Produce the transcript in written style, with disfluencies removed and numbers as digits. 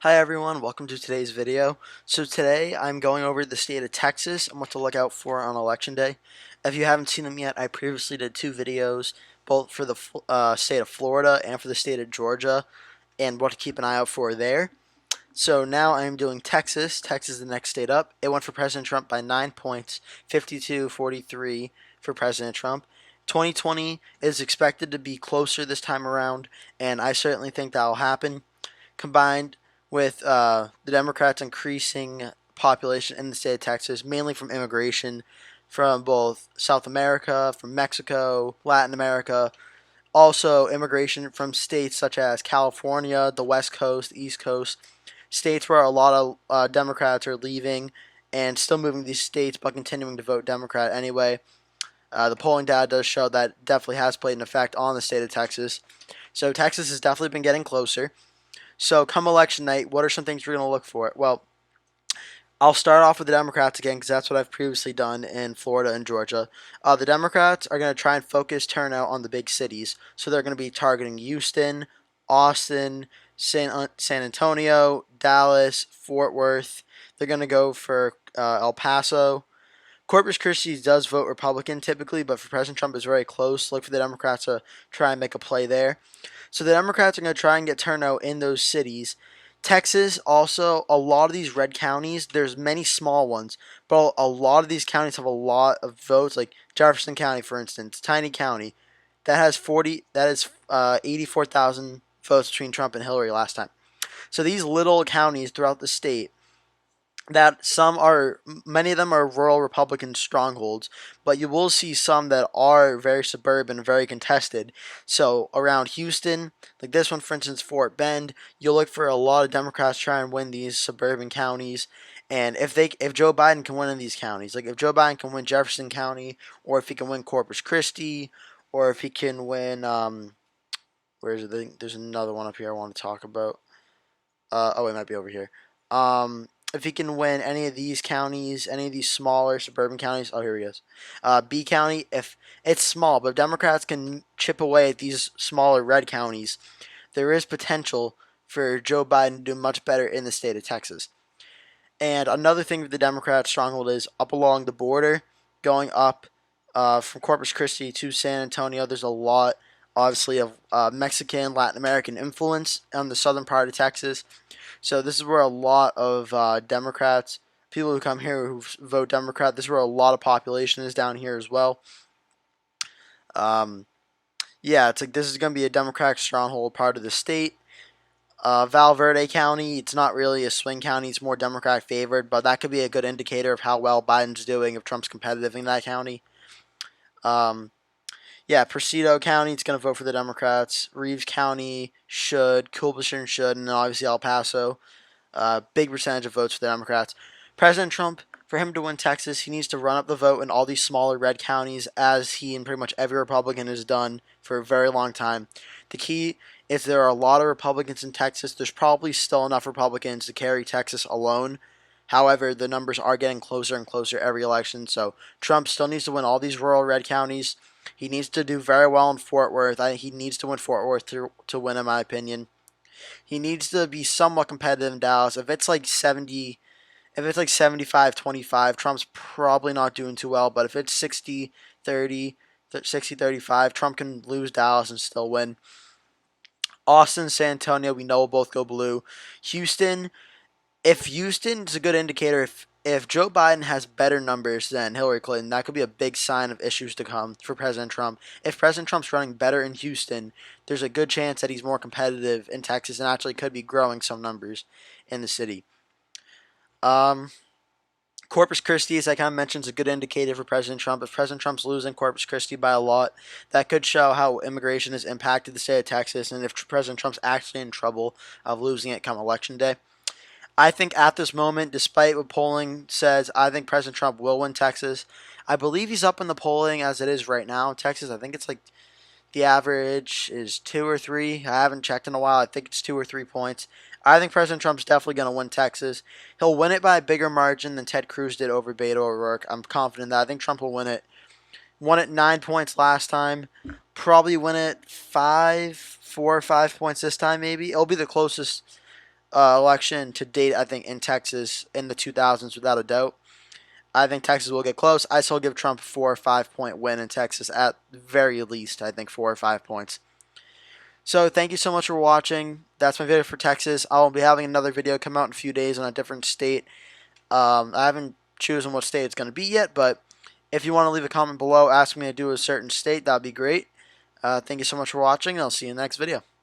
Hi everyone, welcome to today's video. So today I'm going over the state of Texas and what to look out for on election day. If you haven't seen them yet, I previously did two videos, both for the state of Florida and for the state of Georgia, and what to keep an eye out for there. So now I'm doing Texas. Texas is the next state up. It went for President Trump by 9 points, 52-43 for President Trump. 2020 is expected to be closer this time around, and I certainly think that will happen. Combined with the Democrats' increasing population in the state of Texas, mainly from immigration from both South America, from Mexico, Latin America, also immigration from states such as California, the West Coast, East Coast, states where a lot of Democrats are leaving and still moving to these states but continuing to vote Democrat anyway. The polling data does show that definitely has played an effect on the state of Texas. So Texas has definitely been getting closer. So come election night, what are some things we're going to look for? Well, I'll start off with the Democrats again because that's what I've previously done in Florida and Georgia. The Democrats are going to try and focus turnout on the big cities. So they're going to be targeting Houston, Austin, San Antonio, Dallas, Fort Worth. They're going to go for El Paso. Corpus Christi does vote Republican typically, but for President Trump is very close. Look for the Democrats to try and make a play there. So the Democrats are going to try and get turnout in those cities. Texas also, a lot of these red counties, there's many small ones, but a lot of these counties have a lot of votes. Like Jefferson County, for instance, tiny county, that has 84,000 votes between Trump and Hillary last time. So these little counties throughout the state that many of them are rural Republican strongholds, but you will see some that are very suburban, very contested. So around Houston, like this one, for instance, Fort Bend, you'll look for a lot of Democrats try and win these suburban counties. And if Joe Biden can win in these counties, like if Joe Biden can win Jefferson County, or if he can win Corpus Christi, or if he can win, where is it? There's another one up here I want to talk about. Oh, it might be over here. If he can win any of these counties, any of these smaller suburban counties, oh, here he is. B County, if it's small, but if Democrats can chip away at these smaller red counties, there is potential for Joe Biden to do much better in the state of Texas. And another thing with the Democrat stronghold is up along the border, going up from Corpus Christi to San Antonio. There's a lot, obviously, of Mexican, Latin American influence on the southern part of Texas. So this is where a lot of Democrats, people who come here who vote Democrat, this is where a lot of population is down here as well. Um, yeah, it's like this is going to be a Democratic stronghold part of the state. Val Verde County, it's not really a swing county, it's more Democratic favored, but that could be a good indicator of how well Biden's doing if Trump's competitive in that county. Um, yeah, Presidio County, it's going to vote for the Democrats. Reeves County should, Culberson should, and obviously El Paso. Big percentage of votes for the Democrats. President Trump, for him to win Texas, he needs to run up the vote in all these smaller red counties, as he and pretty much every Republican has done for a very long time. The key is there are a lot of Republicans in Texas. There's probably still enough Republicans to carry Texas alone. However, the numbers are getting closer and closer every election, so Trump still needs to win all these rural red counties. He needs to do very well in Fort Worth. He needs to win Fort Worth to win, in my opinion. He needs to be somewhat competitive in Dallas. If it's like 75-25, Trump's probably not doing too well. But if it's 60-30, 60-35, Trump can lose Dallas and still win. Austin, San Antonio, we know will both go blue. Houston, if Houston's a good indicator, if Joe Biden has better numbers than Hillary Clinton, that could be a big sign of issues to come for President Trump. If President Trump's running better in Houston, there's a good chance that he's more competitive in Texas and actually could be growing some numbers in the city. Um, Corpus Christi, as I kind of mentioned, is a good indicator for President Trump. If President Trump's losing Corpus Christi by a lot, that could show how immigration has impacted the state of Texas, and if President Trump's actually in trouble of losing it come election day. I think at this moment, despite what polling says, I think President Trump will win Texas. I believe he's up in the polling as it is right now. Texas, I think it's like the average is 2 or 3. I haven't checked in a while. I think it's 2 or 3 points. I think President Trump's definitely going to win Texas. He'll win it by a bigger margin than Ted Cruz did over Beto O'Rourke. I'm confident that. I think Trump will win it. Won it 9 points last time. Probably win it 4 or 5 points this time, maybe. It'll be the closest election to date, I think, in Texas in the 2000s, without a doubt. I think Texas will get close. I still give Trump a 4 or 5 point win in Texas at the very least. I think 4 or 5 points. So thank you so much for watching. That's my video for Texas. I'll be having another video come out in a few days on a different state. I haven't chosen what state it's going to be yet, but if you want to leave a comment below asking me to do a certain state, that would be great. Thank you so much for watching, and I'll see you in the next video.